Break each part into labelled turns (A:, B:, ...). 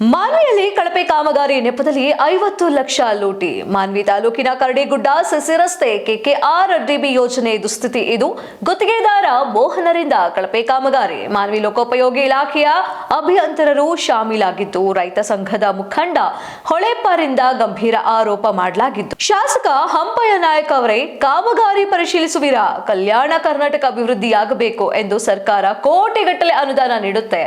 A: ಮಾನ್ವಿಯಲ್ಲಿ ಕಳಪೆ ಕಾಮಗಾರಿ ನೆಪದಲ್ಲಿ 50 ಲಕ್ಷ ಲೂಟಿ. ಮಾನ್ವಿ ತಾಲೂಕಿನ ಕರಡಿಗುಡ್ಡ ಸಿಸಿ ರಸ್ತೆ KKRDB ಯೋಜನೆ ದುಸ್ಥಿತಿ ಇದು. ಗುತ್ತಿಗೆದಾರ ಮೋಹನರಿಂದ ಕಳಪೆ ಕಾಮಗಾರಿ. ಮಾನ್ವಿ ಲೋಕೋಪಯೋಗಿ ಇಲಾಖೆಯ ಅಭಿಯಂತರರು ಶಾಮೀಲಾಗಿದ್ದು, ರೈತ ಸಂಘದ ಮುಖಂಡ ಹೊಳೆಪ್ಪರಿಂದ ಗಂಭೀರ ಆರೋಪ ಮಾಡಲಾಗಿದ್ದು, ಶಾಸಕ ಹಂಪಯ್ಯ ನಾಯಕ್ ಅವರೇ ಕಾಮಗಾರಿ ಪರಿಶೀಲಿಸುವಿರಾ? ಕಲ್ಯಾಣ ಕರ್ನಾಟಕ ಅಭಿವೃದ್ಧಿಯಾಗಬೇಕು ಎಂದು ಸರ್ಕಾರ ಕೋಟಿಗಟ್ಟಲೆ ಅನುದಾನ ನೀಡುತ್ತೆ.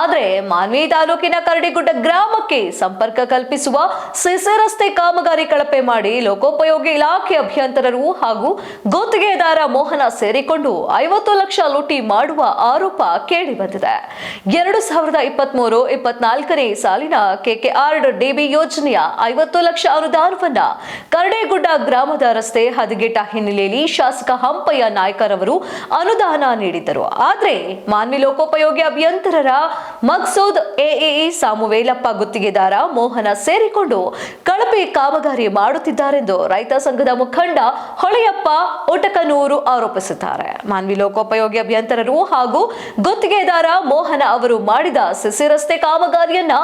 A: ಆದರೆ ಮಾನ್ವಿ ತಾಲೂಕಿನ ಕರಡಿಗುಡ್ಡ ಗ್ರಾಮಕ್ಕೆ ಸಂಪರ್ಕ ಕಲ್ಪಿಸುವ ಸಿಸಿ ರಸ್ತೆ ಕಾಮಗಾರಿ ಕಳಪೆ ಮಾಡಿ ಲೋಕೋಪಯೋಗಿ ಇಲಾಖೆ ಅಭಿಯಂತರರು ಹಾಗೂ ಗುತ್ತಿಗೆದಾರ ಮೋಹನ ಸೇರಿಕೊಂಡು 50 ಲಕ್ಷ ಲೂಟಿ ಮಾಡುವ ಆರೋಪ ಕೇಳಿ ಬಂದಿದೆ. 2023-24ನೇ ಸಾಲಿನ KKRDB ಯೋಜನೆಯ 50 ಲಕ್ಷ ಅನುದಾನವನ್ನ ಕರಡಿಗುಡ್ಡ ಗ್ರಾಮದ ರಸ್ತೆ ಹದಗೆಟ್ಟ ಹಿನ್ನೆಲೆಯಲ್ಲಿ ಶಾಸಕ ಹಂಪಯ್ಯ ನಾಯ್ಕರವರು ಅನುದಾನ ನೀಡಿದ್ದರು. ಆದರೆ ಮಾನ್ವಿ ಲೋಕೋಪಯೋಗಿ ಅಭಿಯಂತರರ ಮಕ್ಸೂದ್ AEE ಸಾಮುವೇಲಪ್ಪ ಗುತ್ತಿಗೆದಾರ ಮೋಹನ ಸೇರಿಕೊಂಡು ಕಳಪೆ ಕಾಮಗಾರಿ ಮಾಡುತ್ತಿದ್ದಾರೆಂದು ರೈತ ಸಂಘದ ಮುಖಂಡ ಹೊಳೆಯಪ್ಪ ಒಟಕನೂರು ಆರೋಪಿಸಿದ್ದಾರೆ. ಮಾನ್ವಿ ಲೋಕೋಪಯೋಗಿ ಅಭಿಯಂತರರು ಹಾಗೂ ಗುತ್ತಿಗೆದಾರ ಮೋಹನ ಅವರು ಮಾಡಿದ ಸಿಸಿ ರಸ್ತೆ ಕಾಮಗಾರಿಯನ್ನ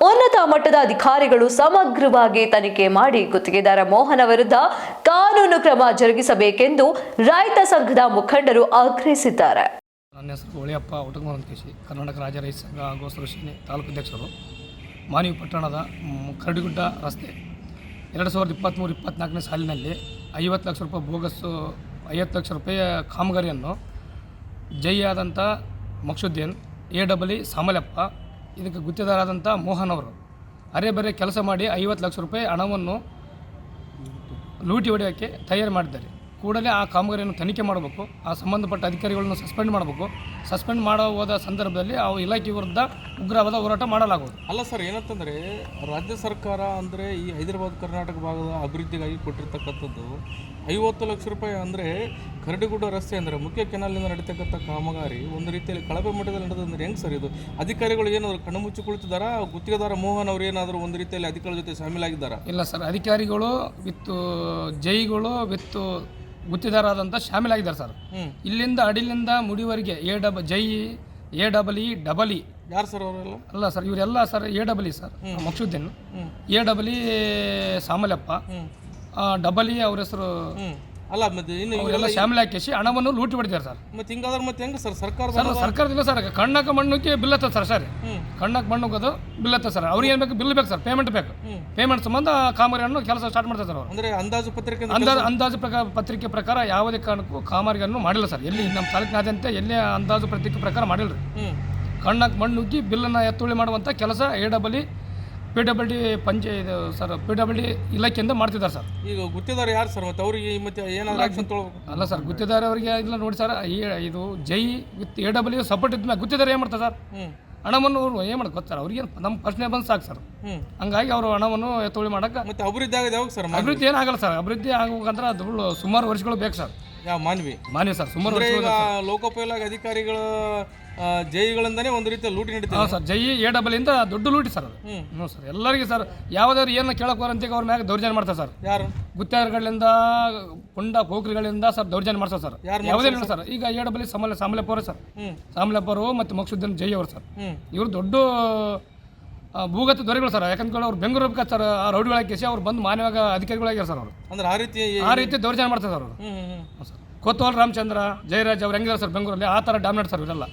A: ಉನ್ನತ ಮಟ್ಟದ ಅಧಿಕಾರಿಗಳು ಸಮಗ್ರವಾಗಿ ತನಿಖೆ ಮಾಡಿ ಗುತ್ತಿಗೆದಾರ ಮೋಹನ ವಿರುದ್ಧ ಕಾನೂನು ಕ್ರಮ ಜರುಗಿಸಬೇಕೆಂದು ರೈತ ಸಂಘದ ಮುಖಂಡರು ಆಗ್ರಹಿಸಿದ್ದಾರೆ.
B: ನನ್ನ ಹೆಸರು ಹೊಳೆಯಪ್ಪ ಒಟಕನೂರು ಅಂತೇಳಿ ಕರ್ನಾಟಕ ರಾಜ್ಯ ರೈತ ಸಂಘ ಗೋಸ್ಕರ ಸೇನೆ ತಾಲೂಕು ಅಧ್ಯಕ್ಷರು. ಮಾನ್ವಿ ಪಟ್ಟಣದ ಕರಡಿಗುಡ್ಡ ರಸ್ತೆ 2023-24ನೇ ಸಾಲಿನಲ್ಲಿ 50 ಲಕ್ಷ ರೂಪಾಯಿ ಬೋಗಸ್ಸು 50 ಲಕ್ಷ ರೂಪಾಯಿಯ ಕಾಮಗಾರಿಯನ್ನು ಜೈ ಆದಂಥ ಮಕ್ಸುದ್ದೀನ್ AEE ಸಾಮಲಪ್ಪ ಇದಕ್ಕೆ ಗುತ್ತಿಗೆದಾರರಾದಂಥ ಮೋಹನ್ ಅವರು ಅರೆ ಕೆಲಸ ಮಾಡಿ 50 ಲಕ್ಷ ರೂಪಾಯಿ ಹಣವನ್ನು ಲೂಟಿ ಹೊಡೆಯೋಕ್ಕೆ ತಯಾರು ಮಾಡಿದ್ದಾರೆ. ಕೂಡಲೇ ಆ ಕಾಮಗಾರಿಯನ್ನು ತನಿಖೆ ಮಾಡಬೇಕು. ಆ ಸಂಬಂಧಪಟ್ಟ ಅಧಿಕಾರಿಗಳನ್ನು ಸಸ್ಪೆಂಡ್ ಮಾಡಬೇಕು. ಸಸ್ಪೆಂಡ್ ಹೋದ ಸಂದರ್ಭದಲ್ಲಿ ಆ ಇಲಾಖೆ ವಿರುದ್ಧ ಉಗ್ರವಾದ ಹೋರಾಟ ಮಾಡಲಾಗುವುದು.
C: ಅಲ್ಲ ಸರ್, ಏನಂತಂದರೆ ರಾಜ್ಯ ಸರ್ಕಾರ ಅಂದರೆ ಈ ಹೈದರಾಬಾದ್ ಕರ್ನಾಟಕ ಭಾಗದ ಅಭಿವೃದ್ಧಿಗಾಗಿ ಕೊಟ್ಟಿರ್ತಕ್ಕಂಥದ್ದು 50 ಲಕ್ಷ ರೂಪಾಯಿ. ಅಂದರೆ ಕರಡಿಗುಡ್ಡ ರಸ್ತೆ ಅಂದರೆ ಮುಖ್ಯ ಕೆನಾಲ್ನಿಂದ ನಡೀತಕ್ಕಂಥ ಕಾಮಗಾರಿ ಒಂದು ರೀತಿಯಲ್ಲಿ ಕಳಪೆ ಮಟ್ಟದಲ್ಲಿ ನಡೆದಂದ್ರೆ ಹೆಂಗೆ ಸರ್ ಇದು? ಅಧಿಕಾರಿಗಳು ಏನಾದರೂ ಕಣ್ಣು ಮುಚ್ಚಿ ಕುಳಿತಿದ್ದಾರಾ? ಗುತ್ತಿಗೆದಾರ ಮೋಹನ್ ಅವರು ಏನಾದರೂ ಒಂದು ರೀತಿಯಲ್ಲಿ ಅಧಿಕಾರಿಗಳ ಜೊತೆ ಶಾಮೀಲಾಗಿದ್ದಾರಾ?
B: ಇಲ್ಲ ಸರ್, ಅಧಿಕಾರಿಗಳು ವಿತ್ತು ಜೈಗಳು ವಿತ್ತು ಗುತ್ತಿಗೆದಾರರಾದಂಥ ಶಾಮೀಲಾಗಿದ್ದಾರೆ ಸರ್. ಇಲ್ಲಿಂದ ಅಡಿಲಿಂದ ಮುಡಿವರೆಗೆ ಜೈ AEE
C: ಯಾರು ಸರ್ ಅವರೆಲ್ಲ?
B: ಅಲ್ಲ ಸರ್, ಇವರೆಲ್ಲ sir AEE sir Maqsuddin, AEE Samalappa, EE ಅವ್ರ ಹೆಸರು
C: ಅಲ್ಲ. ಮತ್ತೆ ಇನ್ನು
B: ಇವರೆಲ್ಲ ಶಾಮೀಲ್ ಹಾಕಿಸಿ ಹಣವನ್ನು ಲೂಟಿ ಹೊಡಿದ್ದಾರೆ ಸರ್.
C: ಮತ್ತೆ ಹಿಂಗಾದ್ರೆ ಮತ್ತೆ ಹೆಂಗೆ ಸರ್?
B: ಸರ್ಕಾರದಿಂದ ಸರ್ ಕಣ್ಣಕ್ಕೆ ಮಣ್ಣಕ್ಕೆ ಬಿಲ್ ಹತ್ತದ ಸರ್. ಕಣ್ಣಕ್ಕೆ ಮಣ್ಣುಗೋದು ಬಿಲ್ ಹತ್ತದ ಸರ್. ಅವ್ರಿಗೆ ಏನು ಬೇಕು? ಬಿಲ್ ಬೇಕು ಸರ್, ಪೇಮೆಂಟ್ ಬೇಕು. ಪೇಮೆಂಟ್ ಸಂಬಂಧ ಕಾಮಗಾರಿಯನ್ನು ಕೆಲಸ ಸ್ಟಾರ್ಟ್ ಮಾಡ್ತಾರೆ ಸರ್ ಅವರು.
C: ಅಂದರೆ ಅಂದಾಜು
B: ಪತ್ರಿಕೆ ಪ್ರಕಾರ ಯಾವುದೇ ಕಾರಣಕ್ಕೂ ಕಾಮಗಾರಿಯನ್ನು ಮಾಡಿಲ್ಲ ಸರ್. ಎಲ್ಲಿ ನಮ್ಮ ತಾಲೂಕಿನಾದ್ಯಂತ ಎಲ್ಲೇ ಅಂದಾಜು ಪತ್ರಿಕೆ ಪ್ರಕಾರ ಮಾಡಿಲ್ಲ ರೀ. ಕಣ್ಣಕ್ಕೆ ಮಣ್ಣು ನುಗ್ಗಿ ಬಿಲ್ಲನ್ನು ಎತ್ತುವಳಿ ಮಾಡುವಂಥ ಕೆಲಸ AEE PWD ಸರ್ PWD ಇಲಾಖೆಯಿಂದ ಮಾಡ್ತಿದ್ದಾರೆ ಸರ್.
C: ಈಗ ಗುತ್ತಿಗೆದಾರ ಯಾರು ಸರ್? ಮತ್ತೆ ಅವರಿಗೆ ಮತ್ತೆ ಏನಾದರೂ ಆಕ್ಷನ್ ತೊಗೊಳ್ಬೇಕು?
B: ಅಲ್ಲ ಸರ್, ಗುತ್ತಿಗೆದಾರ ಅವರಿಗೆ ಇಲ್ಲ ನೋಡಿ ಸರ್, ಇದು ಜೈ ವಿತ್ AEE ಸಪೋರ್ಟ್ ಇದ್ಮೇಲೆ ಗುತ್ತಿಗೆದಾರ ಏನು ಮಾಡ್ತಾರೆ ಸರ್? ಹಣವನ್ನು ಅವರು ಏನು ಮಾಡೋದು ಗೊತ್ತಾರೆ ಅವ್ರಿಗೆ? ನಮ್ಮ ಪ್ರಶ್ನೆ ಬಂದು ಸಾಕು ಸರ್. ಹಂಗಾಗಿ ಅವರು ಹಣವನ್ನು ಎತ್ತುವಳಿ ಮಾಡೋಕೆ
C: ಮತ್ತೆ ಅಭಿವೃದ್ಧಿ ಆಗೋದು ಯಾವಾಗ ಸರ್?
B: ಅಭಿವೃದ್ಧಿ ಏನಾಗಲ್ಲ ಸರ್. ಅಭಿವೃದ್ಧಿ ಆಗೋಕಂದ್ರೆ ಅದು ಸುಮಾರು ವರ್ಷಗಳು ಬೇಕು ಸರ್.
C: ಯಾವ ಮಾನ್ವಿ
B: ಸರ್ ಸುಮಾರು ವರ್ಷಗಳು.
C: ಲೋಕೋಪಯೋಗಿ ಅಧಿಕಾರಿಗಳ ಜೈಗಳಿಂದನೇ ಒಂದು ರೀತಿಯ ಲೂಟಿ ನಡೀತದೆ.
B: ಹಾಂ ಸರ್, ಜೈ AEE ದೊಡ್ಡ ಲೂಟಿ ಸರ್ ಅದು. ಹ್ಞೂ ಸರ್, ಎಲ್ಲರಿಗೆ ಸರ್ ಯಾವ್ದಾದ್ರು ಏನು ಕೇಳೋಕೋರಂತ ಅವ್ರ ಮ್ಯಾಗ ದೌರ್ಜನ್ಯ ಮಾಡ್ತಾರೆ ಸರ್.
C: ಯಾರು?
B: ಗುತ್ತಿಗೆದಾರಗಳಿಂದ ಪುಂಡ ಪೋಖ್ರಿಗಳಿಂದ ಸರ್ ದೌರ್ಜನ್ಯ ಮಾಡ್ತಾರೆ ಸರ್. ಯಾವುದೇ ಸರ್. ಈಗ AEE ಸಾಮಲಪ್ಪ ಅವರು ಸರ್, ಸಾಮಲಪ್ಪ ಅವರು ಮತ್ತು ಮಕ್ಸುದ್ದೀನ್ ಜೈ ಅವರು ಸರ್, ಇವರು ದೊಡ್ಡ ಭೂಗತ ದೊರೆಗಳು ಸರ್. ಯಾಕಂದ್ರೆ ಅವ್ರು ಬೆಂಗಳೂರು ಹೋಗ್ಬೇಕು ಸರ್. ಆ ರೌಡಿಗಳಾಗಿ ಅವ್ರು ಬಂದು ಮಾನ್ಯವಾಗ ಅಧಿಕಾರಿಗಳಾಗ್ಯಾರ ಸರ್ ಅವರು.
C: ಅಂದ್ರೆ
B: ಆ ರೀತಿ ದೌರ್ಜನ್ಯ ಮಾಡ್ತಾರೆ ಸರ್ ಅವರು. ಸರ್ ಕೊತ್ವಾಲ್ ರಾಮಚಂದ್ರ ಜಯರಾಜ್ ಅವ್ರು ಹೆಂಗಿದ್ದಾರೆ ಸರ್ ಬೆಂಗಳೂರಲ್ಲಿ, ಆ ಥರ ಡಾಮಿನೇಟ್ ಸರ್ ಇವರೆಲ್ಲ.